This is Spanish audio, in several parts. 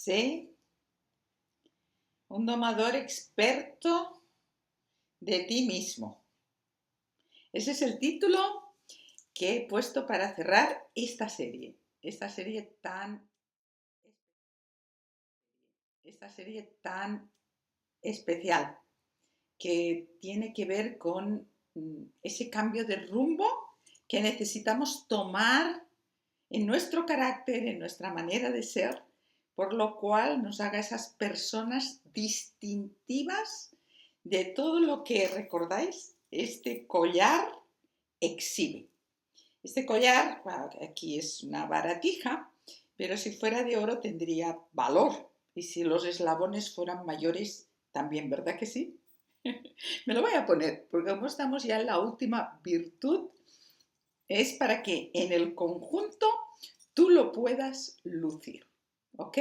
Sé un domador experto de ti mismo. Ese es el título que he puesto para cerrar esta serie tan especial que tiene que ver con ese cambio de rumbo que necesitamos tomar en nuestro carácter, en nuestra manera de ser, por lo cual nos haga esas personas distintivas de todo lo que, recordáis, este collar exhibe. Este collar, aquí es una baratija, pero si fuera de oro tendría valor. Y si los eslabones fueran mayores, también, ¿verdad que sí? Me lo voy a poner, porque como estamos ya en la última virtud, es para que en el conjunto tú lo puedas lucir. ¿Ok?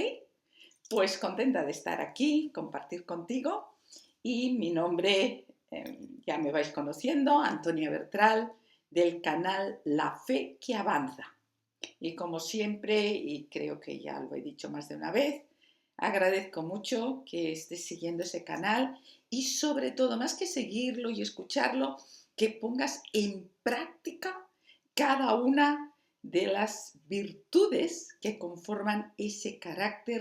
Pues contenta de estar aquí, compartir contigo. Y mi nombre, ya me vais conociendo, Antonia Bertral, del canal La Fe que Avanza. Y como siempre, y creo que ya lo he dicho más de una vez, agradezco mucho que estés siguiendo ese canal y sobre todo, más que seguirlo y escucharlo, que pongas en práctica cada una de las virtudes que conforman ese carácter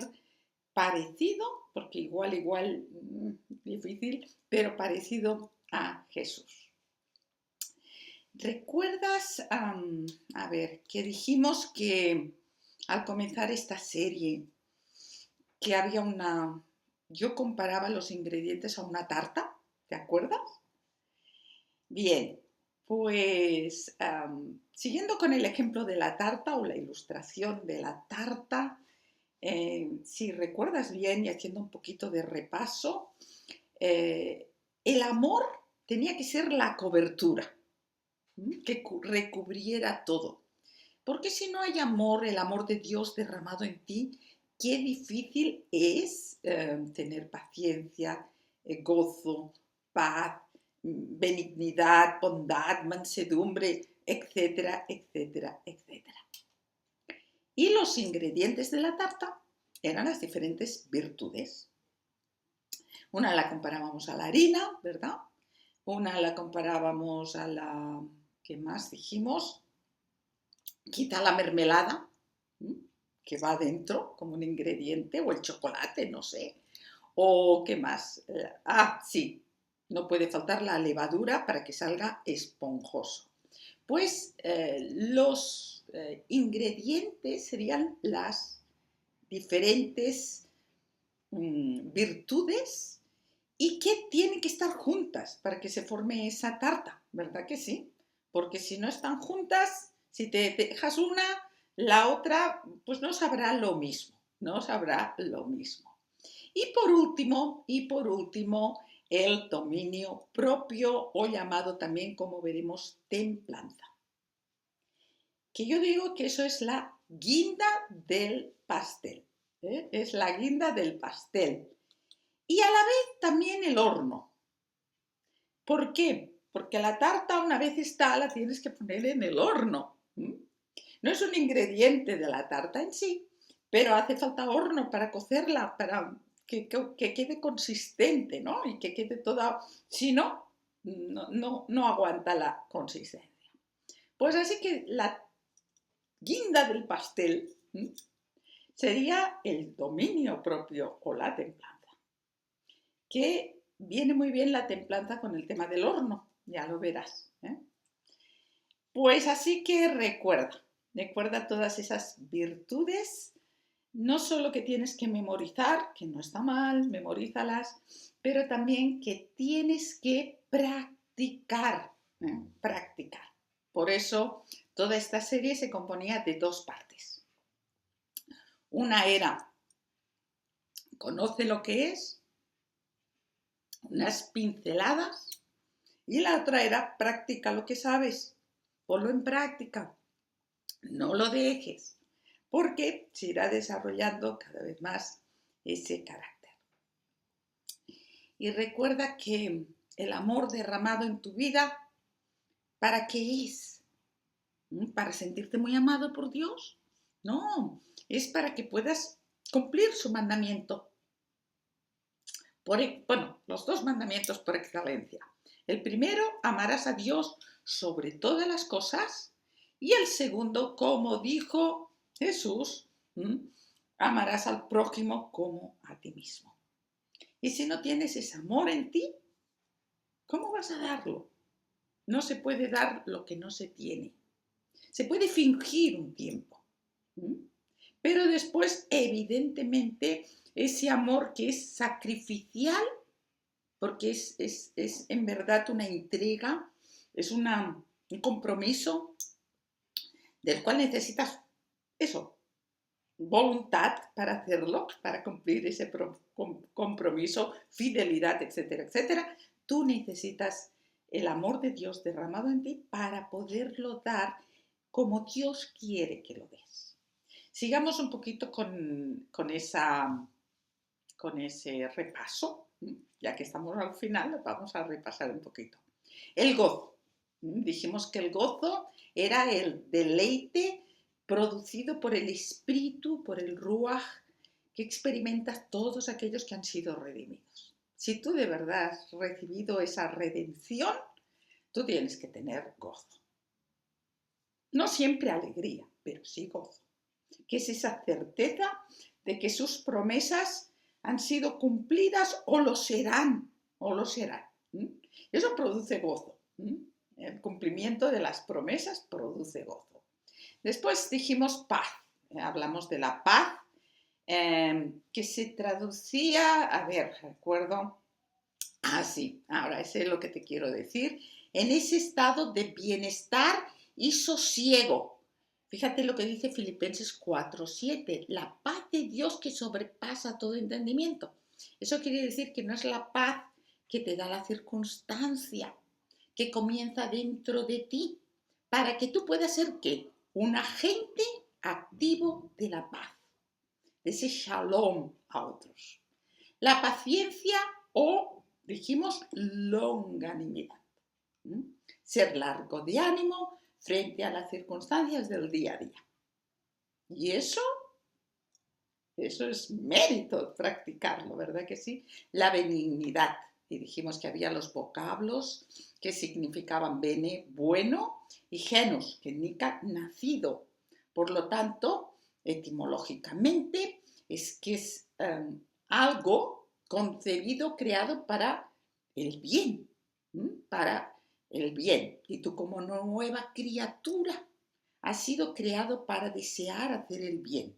parecido, porque igual, difícil, pero parecido a Jesús. ¿Recuerdas, a ver, que dijimos que al comenzar esta serie, que había yo comparaba los ingredientes a una tarta? ¿Te acuerdas? Bien, pues siguiendo con el ejemplo de la tarta o la ilustración de la tarta, si recuerdas bien y haciendo un poquito de repaso, el amor tenía que ser la cobertura que recubriera todo. Porque si no hay amor, el amor de Dios derramado en ti, qué difícil es tener paciencia, gozo, paz, benignidad, bondad, mansedumbre, etcétera, etcétera, etcétera. Y los ingredientes de la tarta eran las diferentes virtudes. Una la comparábamos a la harina, ¿verdad? Una la comparábamos a la, ¿qué más dijimos? Quizá la mermelada, que va dentro como un ingrediente, o el chocolate, no sé. O qué más. Sí, no puede faltar la levadura para que salga esponjoso. Pues los ingredientes serían las diferentes virtudes y que tienen que estar juntas para que se forme esa tarta, ¿verdad que sí? Porque si no están juntas, si te dejas una, la otra pues no sabrá lo mismo, no sabrá lo mismo. Y por último, el dominio propio o llamado también, como veremos, templanza. Que yo digo que eso es la guinda del pastel, ¿eh? Es la guinda del pastel. Y a la vez también el horno. ¿Por qué? Porque la tarta una vez está, la tienes que poner en el horno. No es un ingrediente de la tarta en sí, pero hace falta horno para cocerla, para que quede consistente, ¿no? Y que quede toda... Si no, no aguanta la consistencia. Pues así que la guinda del pastel sería el dominio propio o la templanza, que viene muy bien la templanza con el tema del horno, ya lo verás. Pues así que recuerda todas esas virtudes, no solo que tienes que memorizar, que no está mal, memorízalas, pero también que tienes que practicar, practicar. Por eso toda esta serie se componía de dos partes. Una era, conoce lo que es, unas pinceladas, y la otra era, practica lo que sabes, ponlo en práctica, no lo dejes, porque se irá desarrollando cada vez más ese carácter. Y recuerda que el amor derramado en tu vida, ¿para qué es? ¿Para sentirte muy amado por Dios? No, es para que puedas cumplir su mandamiento. Bueno, los dos mandamientos por excelencia. El primero, amarás a Dios sobre todas las cosas. Y el segundo, como dijo Jesús, amarás al prójimo como a ti mismo. Y si no tienes ese amor en ti, ¿cómo vas a darlo? No se puede dar lo que no se tiene. Se puede fingir un tiempo, pero después, evidentemente, ese amor que es sacrificial, porque es en verdad una entrega, es un compromiso del cual necesitas eso, voluntad para hacerlo, para cumplir ese compromiso, fidelidad, etcétera, etcétera. Tú necesitas el amor de Dios derramado en ti para poderlo dar como Dios quiere que lo des. Sigamos un poquito con ese repaso. Ya que estamos al final, vamos a repasar un poquito. El gozo. Dijimos que el gozo era el deleite producido por el Espíritu, por el Ruach, que experimentas todos aquellos que han sido redimidos. Si tú de verdad has recibido esa redención, tú tienes que tener gozo. No siempre alegría, pero sí gozo. Que es esa certeza de que sus promesas han sido cumplidas o lo serán, o lo serán. Eso produce gozo. El cumplimiento de las promesas produce gozo. Después dijimos paz. Hablamos de la paz, que se traducía, a ver, recuerdo, sí, ahora sé lo que te quiero decir, en ese estado de bienestar y sosiego. Fíjate lo que dice Filipenses 4:7, la paz de Dios que sobrepasa todo entendimiento. Eso quiere decir que no es la paz que te da la circunstancia, que comienza dentro de ti, para que tú puedas ser, ¿qué? Un agente activo de la paz, de ese shalom a otros. La paciencia o, dijimos, longanimidad. Ser largo de ánimo frente a las circunstancias del día a día. Y eso es mérito practicarlo, ¿verdad que sí? La benignidad. Y dijimos que había los vocablos que significaban bene, bueno, y genus, que indica nacido. Por lo tanto, etimológicamente, es algo concebido, creado para el bien, para el bien. Y tú, como nueva criatura, has sido creado para desear hacer el bien.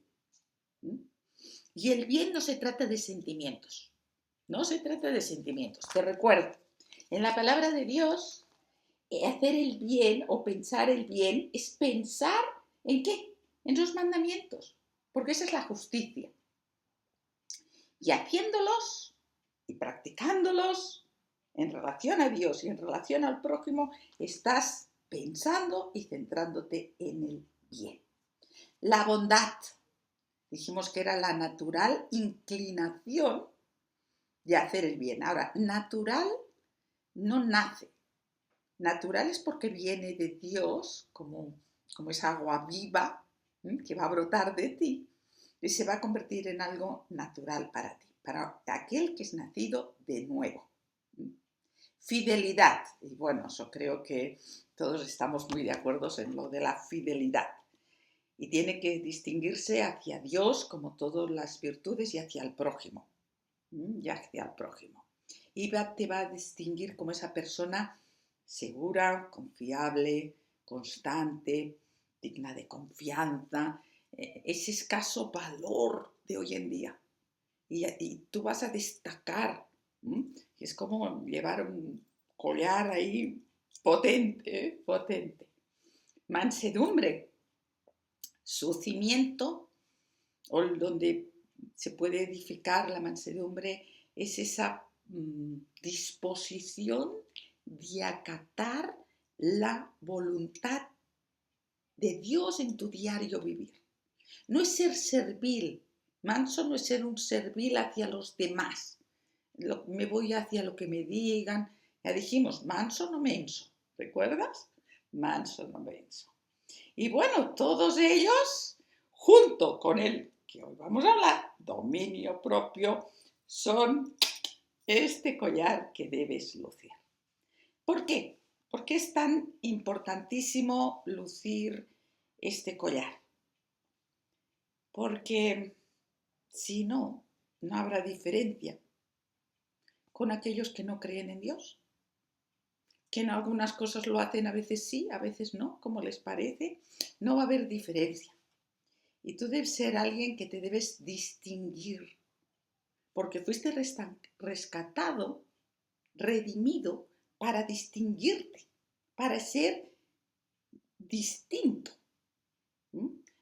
Y el bien no se trata de sentimientos. No se trata de sentimientos. Te recuerdo, en la palabra de Dios, hacer el bien o pensar el bien es pensar ¿en qué? En sus mandamientos, porque esa es la justicia. Y haciéndolos y practicándolos en relación a Dios y en relación al prójimo, estás pensando y centrándote en el bien. La bondad, dijimos que era la natural inclinación de hacer el bien. Ahora, natural no nace. Natural es porque viene de Dios, como esa agua viva que va a brotar de ti y se va a convertir en algo natural para ti, para aquel que es nacido de nuevo. Fidelidad. Y bueno, eso creo que todos estamos muy de acuerdo en lo de la fidelidad. Y tiene que distinguirse hacia Dios, como todas las virtudes, y hacia el prójimo. Y hacia el prójimo. Y te va a distinguir como esa persona segura, confiable, constante, digna de confianza, ese escaso valor de hoy en día. Y tú vas a destacar. Es como llevar un collar ahí potente, potente. Mansedumbre, su cimiento, o donde se puede edificar la mansedumbre, es esa disposición de acatar la voluntad de Dios en tu diario vivir. No es ser servil. Manso no es ser un servil hacia los demás. Me voy hacia lo que me digan. Ya dijimos, manso no menso. ¿Recuerdas? Manso no menso. Y bueno, todos ellos, junto con el que hoy vamos a hablar, dominio propio, son este collar que debes lucir. ¿Por qué? ¿Por qué es tan importantísimo lucir este collar? Porque si no, no habrá diferencia con aquellos que no creen en Dios, que en algunas cosas lo hacen, a veces sí, a veces no, como les parece, no va a haber diferencia. Y tú debes ser alguien que te debes distinguir, porque fuiste rescatado, redimido, para distinguirte, para ser distinto.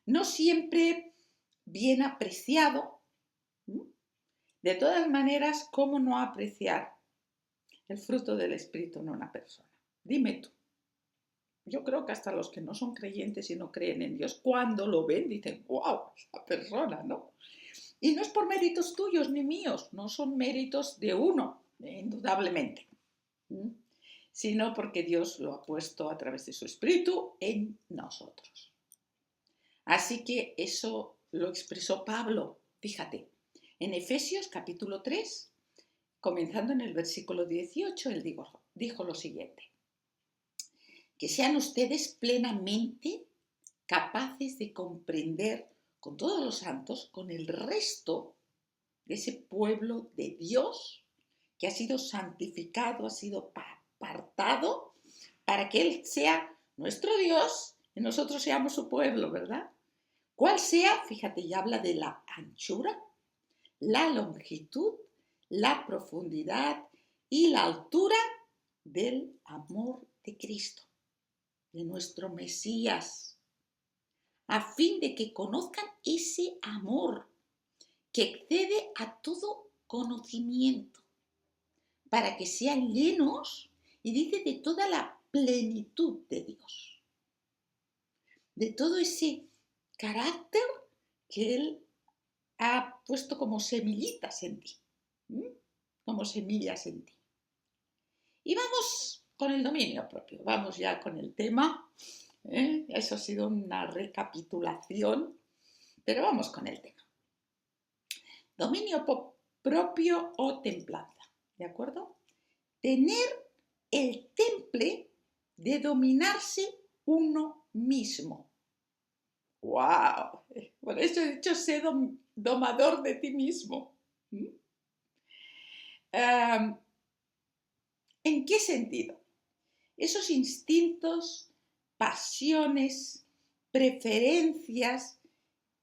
No siempre bien apreciado. De todas maneras, ¿cómo no apreciar el fruto del Espíritu en una persona? Dime tú. Yo creo que hasta los que no son creyentes y no creen en Dios, cuando lo ven, dicen, wow, esa persona, ¿no? Y no es por méritos tuyos ni míos, no son méritos de uno, indudablemente, sino porque Dios lo ha puesto a través de su Espíritu en nosotros. Así que eso lo expresó Pablo, fíjate, en Efesios capítulo 3, comenzando en el versículo 18, él dijo lo siguiente: que sean ustedes plenamente capaces de comprender con todos los santos, con el resto de ese pueblo de Dios que ha sido santificado, ha sido apartado para que Él sea nuestro Dios y nosotros seamos su pueblo, ¿verdad? ¿Cuál sea? Fíjate, ya habla de la anchura, la longitud, la profundidad y la altura del amor de Cristo, de nuestro Mesías, a fin de que conozcan ese amor que excede a todo conocimiento, para que sean llenos, y dice, de toda la plenitud de Dios, de todo ese carácter que Él ha puesto como semillitas en ti, como semillas en ti. Y vamos con el dominio propio, vamos ya con el tema. Eso ha sido una recapitulación, pero vamos con el tema. Dominio propio o templanza, ¿de acuerdo? Tener el temple de dominarse uno mismo. ¡Wow! Por eso he dicho, sé domador de ti mismo. ¿En qué sentido? Esos instintos, pasiones, preferencias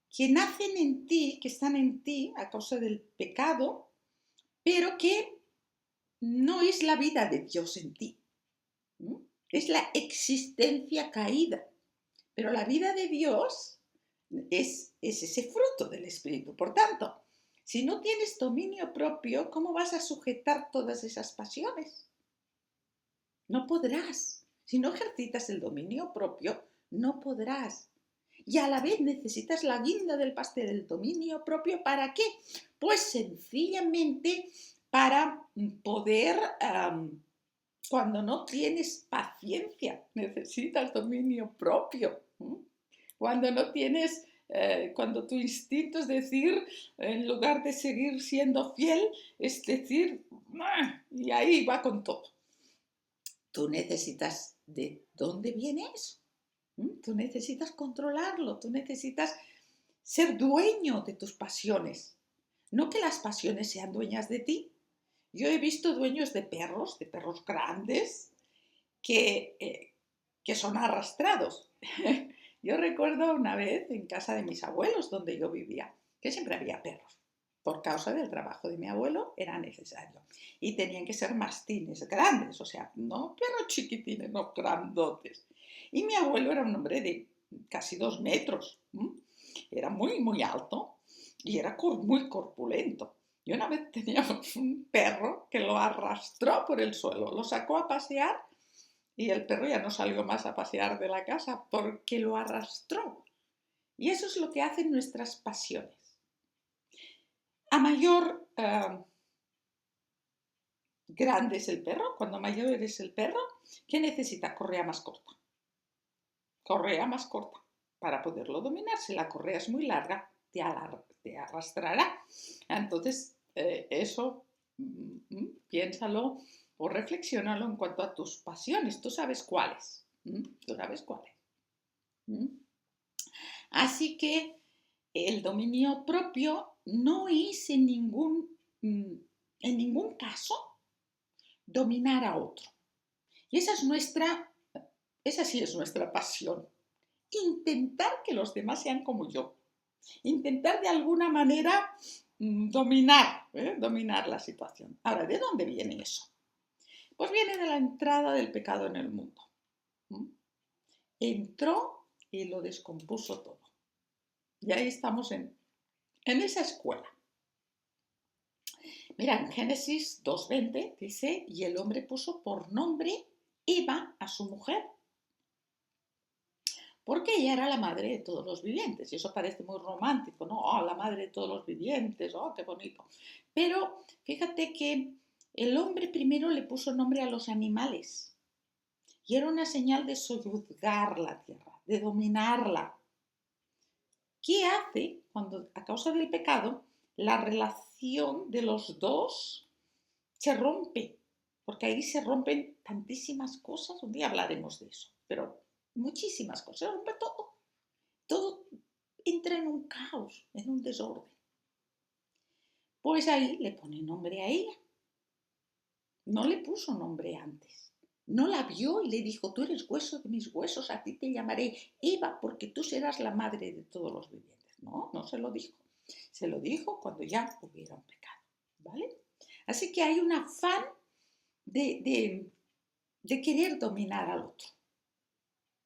que nacen en ti, que están en ti a causa del pecado, pero que no es la vida de Dios en ti. Es la existencia caída. Pero la vida de Dios es ese fruto del Espíritu. Por tanto, si no tienes dominio propio, ¿cómo vas a sujetar todas esas pasiones? No podrás. Si no ejercitas el dominio propio, no podrás. Y a la vez necesitas la guinda del pastel del dominio propio. ¿Para qué? Pues sencillamente para poder, cuando no tienes paciencia, necesitas dominio propio. Cuando no tienes, cuando tu instinto es decir, en lugar de seguir siendo fiel, es decir, y ahí va con todo. Tú necesitas, ¿de dónde viene eso? Tú necesitas controlarlo, tú necesitas ser dueño de tus pasiones. No que las pasiones sean dueñas de ti. Yo he visto dueños de perros grandes, que son arrastrados. Yo recuerdo una vez en casa de mis abuelos, donde yo vivía, que siempre había perros. Por causa del trabajo de mi abuelo era necesario. Y tenían que ser mastines grandes, o sea, no perros chiquitines, no grandotes. Y mi abuelo era un hombre de casi 2 metros. Era muy, muy alto y era muy corpulento. Y una vez teníamos un perro que lo arrastró por el suelo, lo sacó a pasear y el perro ya no salió más a pasear de la casa porque lo arrastró. Y eso es lo que hacen nuestras pasiones. A mayor grande es el perro, cuando mayor es el perro, ¿qué necesita? Correa más corta. Correa más corta para poderlo dominar. Si la correa es muy larga, te arrastrará. Entonces, eso, piénsalo o reflexiónalo en cuanto a tus pasiones. Tú sabes cuáles. Tú sabes cuáles. Así que el dominio propio no es en ningún caso dominar a otro. Y esa sí es nuestra pasión. Intentar que los demás sean como yo. Intentar de alguna manera dominar la situación. Ahora, ¿de dónde viene eso? Pues viene de la entrada del pecado en el mundo. Entró y lo descompuso todo. Y ahí estamos en esa escuela. Mira, en Génesis 2:20 dice, y el hombre puso por nombre Eva a su mujer, porque ella era la madre de todos los vivientes. Y eso parece muy romántico, ¿no? Oh, la madre de todos los vivientes, oh, qué bonito. Pero fíjate que el hombre primero le puso nombre a los animales. Y era una señal de sojuzgar la tierra, de dominarla. ¿Qué hace cuando, a causa del pecado, la relación de los dos se rompe? Porque ahí se rompen tantísimas cosas. Un día hablaremos de eso, pero muchísimas cosas. Se rompe todo. Todo entra en un caos, en un desorden. Pues ahí le pone nombre a ella. No le puso nombre antes. No la vio y le dijo, tú eres hueso de mis huesos, a ti te llamaré Eva porque tú serás la madre de todos los vivientes. No, no se lo dijo. Se lo dijo cuando ya hubiera un pecado, ¿vale? Así que hay un afán de querer dominar al otro.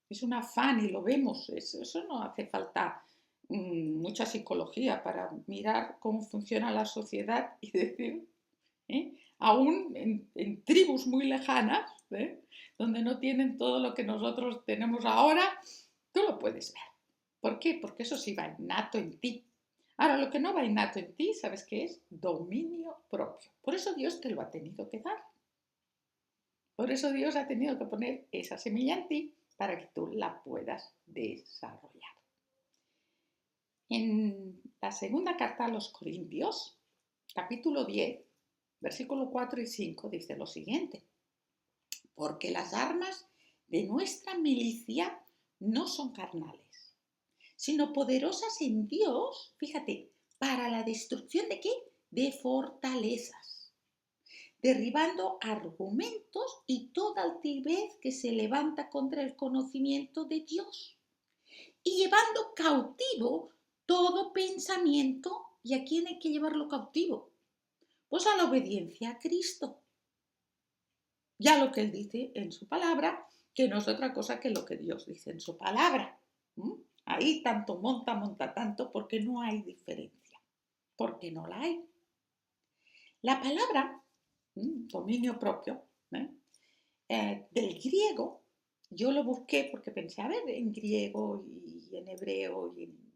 Es un afán y lo vemos. Eso no hace falta mucha psicología para mirar cómo funciona la sociedad y decir, aún en tribus muy lejanas, donde no tienen todo lo que nosotros tenemos ahora, tú lo puedes ver. ¿Por qué? Porque eso sí va innato en ti. Ahora, lo que no va innato en ti, ¿sabes qué es? Dominio propio. Por eso Dios te lo ha tenido que dar. Por eso Dios ha tenido que poner esa semilla en ti para que tú la puedas desarrollar. En la segunda carta a los Corintios, capítulo 10, versículo 4 y 5, dice lo siguiente. Porque las armas de nuestra milicia no son carnales, sino poderosas en Dios, fíjate, para la destrucción ¿de qué? De fortalezas, derribando argumentos y toda altivez que se levanta contra el conocimiento de Dios y llevando cautivo todo pensamiento. ¿Y a quién hay que llevarlo cautivo? Pues a la obediencia a Cristo. Ya lo que Él dice en su palabra, que no es otra cosa que lo que Dios dice en su palabra. Ahí tanto monta tanto, porque no hay diferencia, porque no la hay. La palabra, dominio propio, del griego, yo lo busqué porque pensé, a ver, en griego y en hebreo,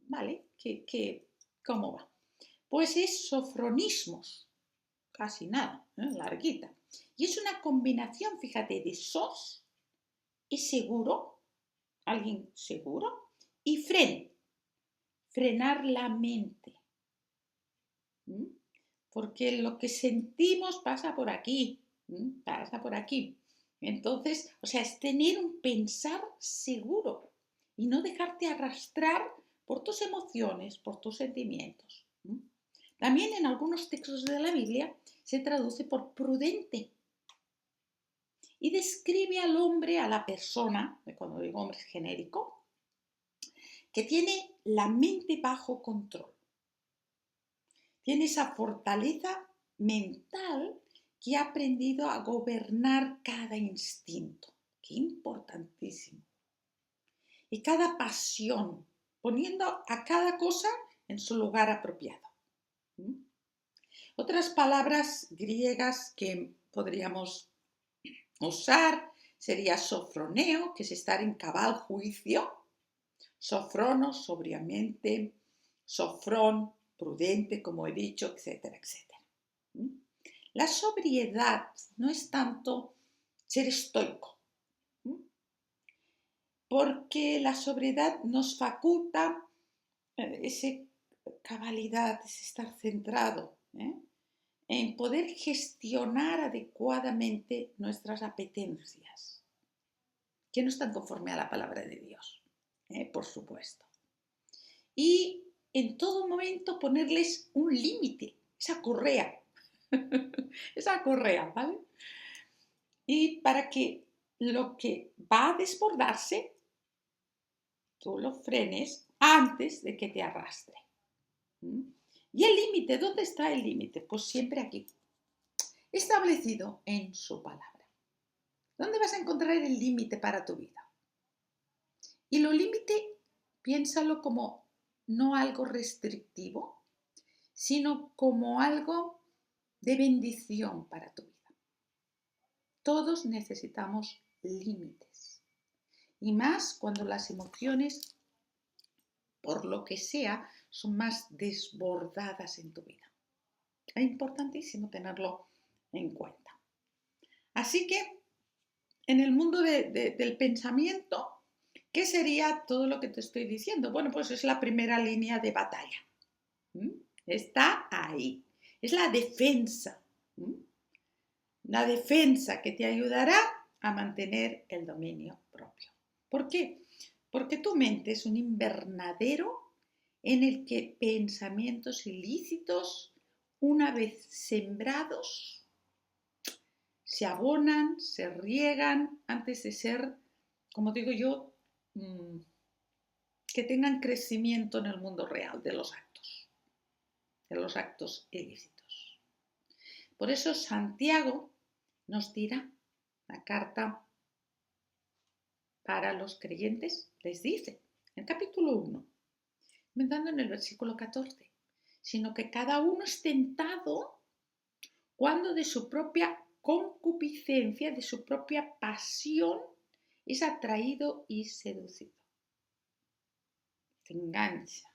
¿vale? ¿Cómo va? Pues es sofronismos, casi nada, larguita. Y es una combinación, fíjate, de sos, es seguro, alguien seguro, y frenar la mente. Porque lo que sentimos pasa por aquí, pasa por aquí. Entonces, o sea, es tener un pensar seguro y no dejarte arrastrar por tus emociones, por tus sentimientos. También en algunos textos de la Biblia se traduce por prudente y describe al hombre, a la persona, cuando digo hombre es genérico, que tiene la mente bajo control. Tiene esa fortaleza mental que ha aprendido a gobernar cada instinto. Qué importantísimo. Y cada pasión, poniendo a cada cosa en su lugar apropiado. Otras palabras griegas que podríamos usar sería sofroneo, que es estar en cabal juicio. Sofrono, sobriamente. Sofrón, prudente, como he dicho, etcétera, etcétera. La sobriedad no es tanto ser estoico, porque la sobriedad nos faculta ese cabalidad, es estar centrado, en poder gestionar adecuadamente nuestras apetencias, que no están conforme a la palabra de Dios, por supuesto. Y en todo momento ponerles un límite, esa correa, ¿vale? Y para que lo que va a desbordarse, tú lo frenes antes de que te arrastre. ¿Y el límite? ¿Dónde está el límite? Pues siempre aquí, establecido en su palabra. ¿Dónde vas a encontrar el límite para tu vida? Y lo límite, piénsalo como no algo restrictivo, sino como algo de bendición para tu vida. Todos necesitamos límites. Y más cuando las emociones, por lo que sea, son más desbordadas en tu vida. Es importantísimo tenerlo en cuenta. Así que, en el mundo del pensamiento, ¿qué sería todo lo que te estoy diciendo? Bueno, pues es la primera línea de batalla. Está ahí. Es la defensa. La defensa que te ayudará a mantener el dominio propio. ¿Por qué? Porque tu mente es un invernadero en el que pensamientos ilícitos, una vez sembrados, se abonan, se riegan antes de ser, como digo yo, que tengan crecimiento en el mundo real de los actos ilícitos. Por eso Santiago nos dirá, la carta para los creyentes les dice, en el capítulo 1, comenzando en el versículo 14, sino que cada uno es tentado cuando de su propia concupiscencia, de su propia pasión, es atraído y seducido. Te engancha.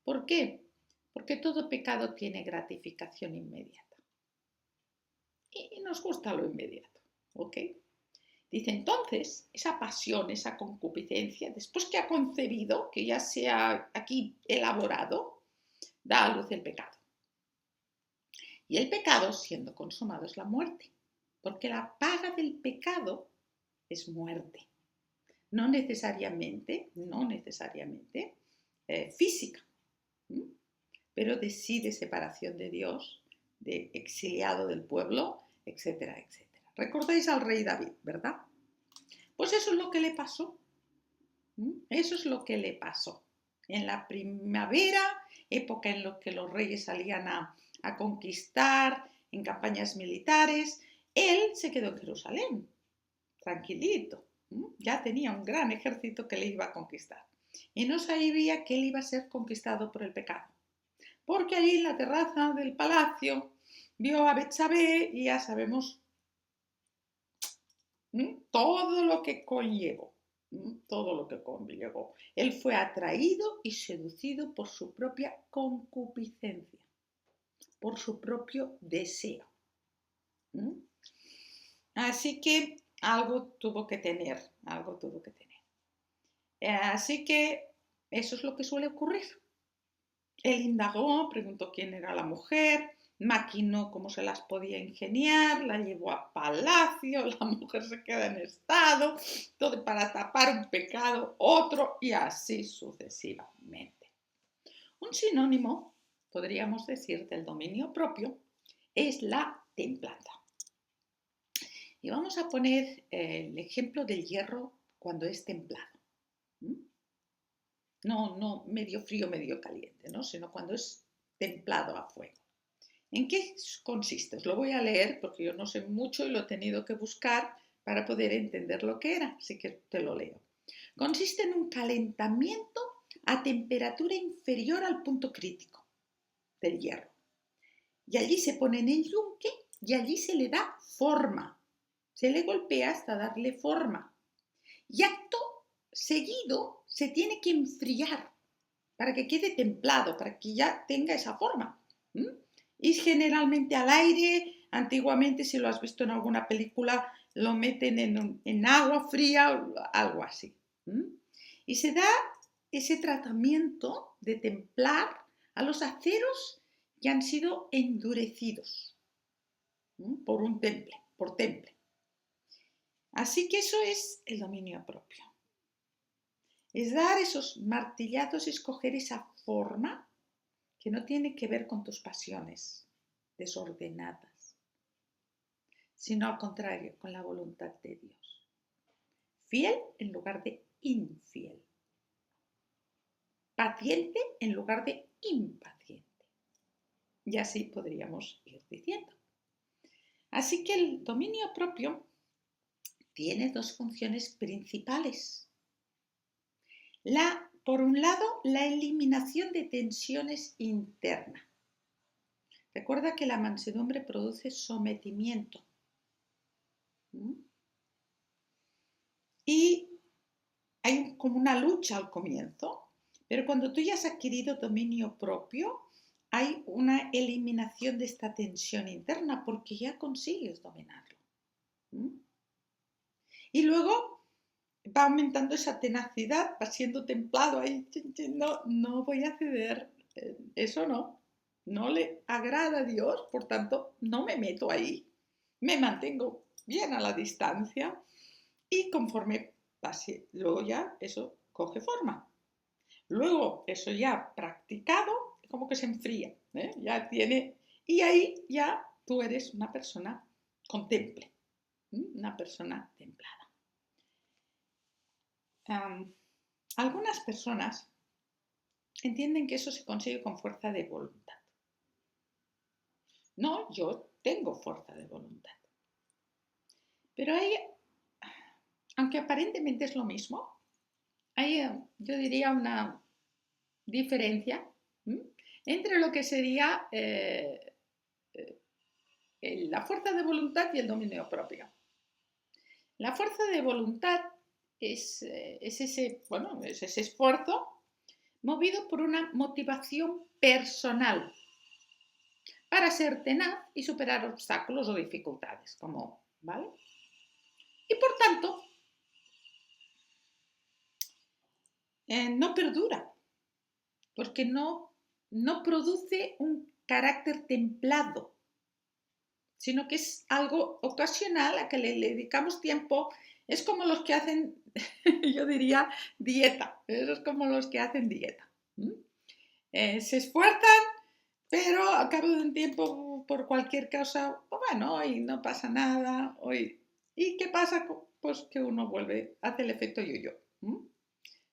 ¿Por qué? Porque todo pecado tiene gratificación inmediata. Y nos gusta lo inmediato, ¿ok? Dice entonces, esa pasión, esa concupiscencia, después que ha concebido, que ya se ha aquí elaborado, da a luz el pecado. Y el pecado, siendo consumado, es la muerte, porque la paga del pecado es muerte. No necesariamente física, pero de separación de Dios, de exiliado del pueblo, etcétera, etcétera. ¿Recordáis al rey David, verdad? Pues eso es lo que le pasó. Eso es lo que le pasó. En la primavera, época en la que los reyes salían a conquistar en campañas militares, él se quedó en Jerusalén, tranquilito. Ya tenía un gran ejército que le iba a conquistar. Y no sabía que él iba a ser conquistado por el pecado. Porque allí en la terraza del palacio vio a Betsabé y ya sabemos todo lo que conllevó. Todo lo que conllevó. Él fue atraído y seducido por su propia concupiscencia, por su propio deseo. Así que algo tuvo que tener. Así que eso es lo que suele ocurrir. Él indagó, preguntó quién era la mujer, maquinó cómo se las podía ingeniar, la llevó a palacio, la mujer se queda en estado, todo para tapar un pecado, otro y así sucesivamente. Un sinónimo, podríamos decir, del dominio propio es la templanza. Y vamos a poner el ejemplo del hierro cuando es templado. No medio frío, medio caliente, ¿no? Sino cuando es templado a fuego. ¿En qué consiste? Os lo voy a leer porque yo no sé mucho y lo he tenido que buscar para poder entender lo que era, así que te lo leo. Consiste en un calentamiento a temperatura inferior al punto crítico del hierro. Y allí se pone en el yunque y allí se le da forma. Se le golpea hasta darle forma. Y acto seguido se tiene que enfriar para que quede templado, para que ya tenga esa forma. Y generalmente al aire, antiguamente si lo has visto en alguna película, lo meten en agua fría o algo así. Y se da ese tratamiento de templar a los aceros que han sido endurecidos por un temple, por temple. Así que eso es el dominio propio. Es dar esos martillazos, escoger esa forma que no tiene que ver con tus pasiones desordenadas, sino al contrario, con la voluntad de Dios. Fiel en lugar de infiel. Paciente en lugar de impaciente. Y así podríamos ir diciendo. Así que el dominio propio tiene dos funciones principales. Por un lado, la eliminación de tensiones internas. Recuerda que la mansedumbre produce sometimiento. Y hay como una lucha al comienzo, pero cuando tú ya has adquirido dominio propio, hay una eliminación de esta tensión interna porque ya consigues dominarlo. Y luego va aumentando esa tenacidad, va siendo templado ahí, no voy a ceder, eso no le agrada a Dios, por tanto no me meto ahí, me mantengo bien a la distancia y conforme pase, luego ya eso coge forma. Luego eso ya practicado, como que se enfría, ya tiene, y ahí ya tú eres una persona con temple, una persona templada. Algunas personas entienden que eso se consigue con fuerza de voluntad. No, yo tengo fuerza de voluntad. Pero hay, aunque aparentemente es lo mismo, hay, yo diría, una diferencia entre lo que sería la fuerza de voluntad y el dominio propio. La fuerza de voluntad es ese esfuerzo movido por una motivación personal para ser tenaz y superar obstáculos o dificultades, ¿vale? Y por tanto, no perdura, porque no produce un carácter templado, sino que es algo ocasional a que le dedicamos tiempo. Es como los que hacen, yo diría, dieta. Eso es como los que hacen dieta. Se esfuerzan, pero a cabo de un tiempo, por cualquier cosa, bueno, hoy no pasa nada. ¿Y qué pasa? Pues que uno vuelve, hace el efecto yo-yo.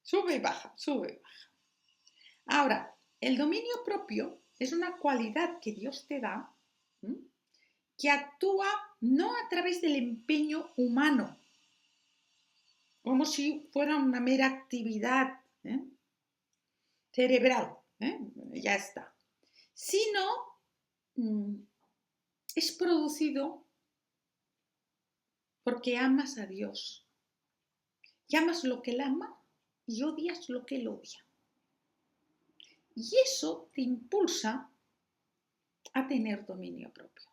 Sube y baja, sube y baja. Ahora, el dominio propio es una cualidad que Dios te da, que actúa no a través del empeño humano, como si fuera una mera actividad cerebral, ya está, sino es producido porque amas a Dios, y amas lo que Él ama y odias lo que Él odia. Y eso te impulsa a tener dominio propio,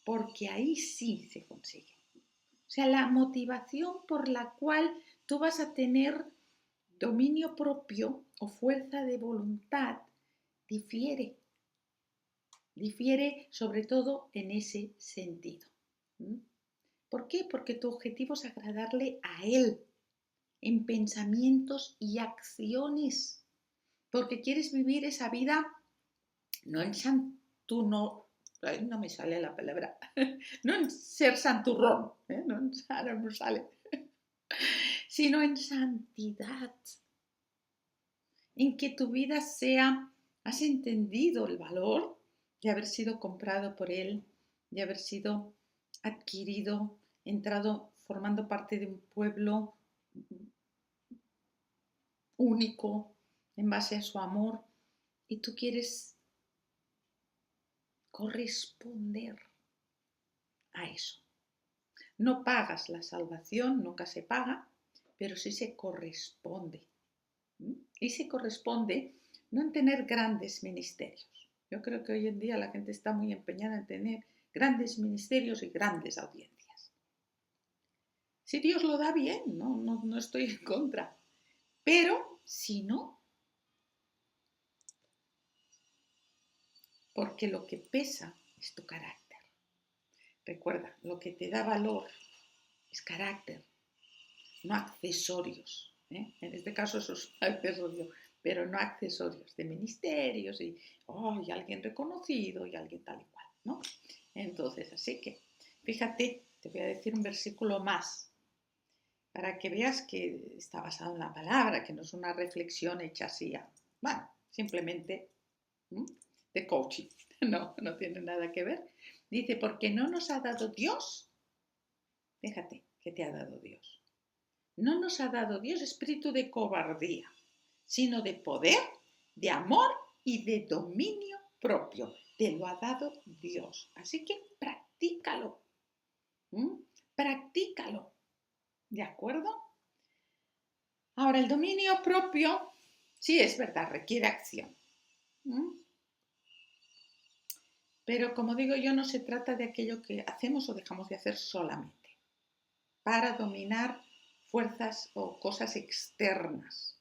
porque ahí sí se consigue. O sea, la motivación por la cual tú vas a tener dominio propio o fuerza de voluntad difiere sobre todo en ese sentido. ¿Por qué? Porque tu objetivo es agradarle a Él en pensamientos y acciones, porque quieres vivir esa vida no en no me sale la palabra, no en ser santurrón, no me sale, sino en santidad, en que tu vida has entendido el valor de haber sido comprado por Él, de haber sido adquirido, entrado formando parte de un pueblo único en base a su amor, y tú quieres corresponder a eso. No pagas la salvación, nunca se paga, pero sí se corresponde. Y se corresponde no en tener grandes ministerios. Yo creo que hoy en día la gente está muy empeñada en tener grandes ministerios y grandes audiencias. Si Dios lo da bien, no estoy en contra. Pero si no, porque lo que pesa es tu carácter. Recuerda, lo que te da valor es carácter, no accesorios. En este caso eso es accesorio, pero no accesorios de ministerios y alguien reconocido y alguien tal y cual, ¿no? Entonces, así que, fíjate, te voy a decir un versículo más para que veas que está basado en la palabra, que no es una reflexión hecha así, bueno, simplemente de coaching, no tiene nada que ver. Dice, porque no nos ha dado Dios, fíjate que te ha dado Dios. No nos ha dado Dios espíritu de cobardía, sino de poder, de amor y de dominio propio. Te lo ha dado Dios. Así que practícalo. Practícalo. ¿De acuerdo? Ahora, el dominio propio, sí es verdad, requiere acción. Pero como digo yo, no se trata de aquello que hacemos o dejamos de hacer solamente para dominar fuerzas o cosas externas.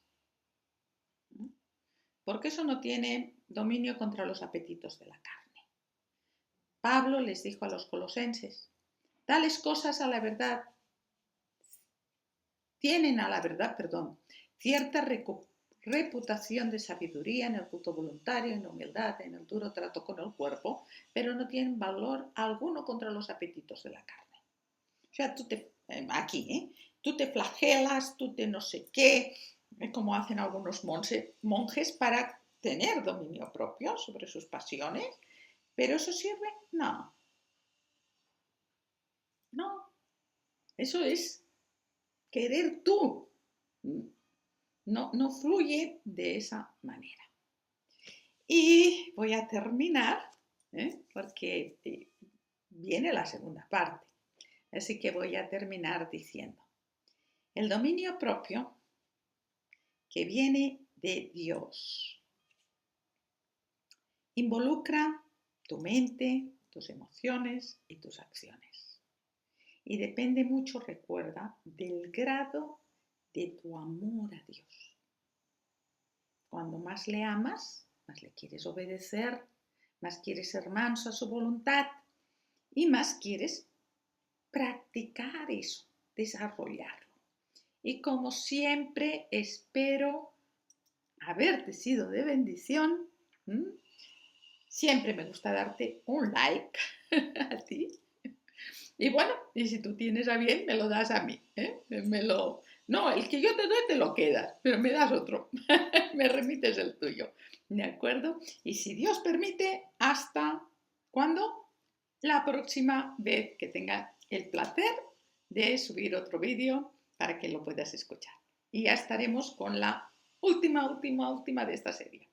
Porque eso no tiene dominio contra los apetitos de la carne. Pablo les dijo a los colosenses, tales cosas tienen a la verdad, cierta reputación de sabiduría en el culto voluntario, en la humildad, en el duro trato con el cuerpo, pero no tienen valor alguno contra los apetitos de la carne. O sea, tú te flagelas, tú te no sé qué, como hacen algunos monjes para tener dominio propio sobre sus pasiones, pero ¿eso sirve? No. Eso es querer tú. No fluye de esa manera. Y voy a terminar, porque viene la segunda parte. Así que voy a terminar diciendo, el dominio propio que viene de Dios involucra tu mente, tus emociones y tus acciones. Y depende mucho, recuerda, del grado de tu amor a Dios. Cuando más le amas, más le quieres obedecer, más quieres ser manso a su voluntad y más quieres practicar eso, desarrollarlo. Y como siempre, espero haberte sido de bendición. Siempre me gusta darte un like a ti. Y bueno, y si tú tienes a bien, me lo das a mí. No, el que yo te doy te lo quedas, pero me das otro. Me remites el tuyo. ¿De acuerdo? Y si Dios permite, ¿hasta cuándo? La próxima vez que tenga el placer de subir otro vídeo para que lo puedas escuchar. Y ya estaremos con la última de esta serie.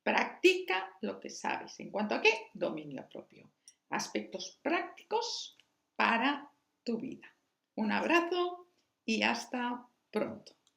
Practica lo que sabes. ¿En cuanto a qué? Dominio propio. Aspectos prácticos para tu vida. Un abrazo y hasta pronto.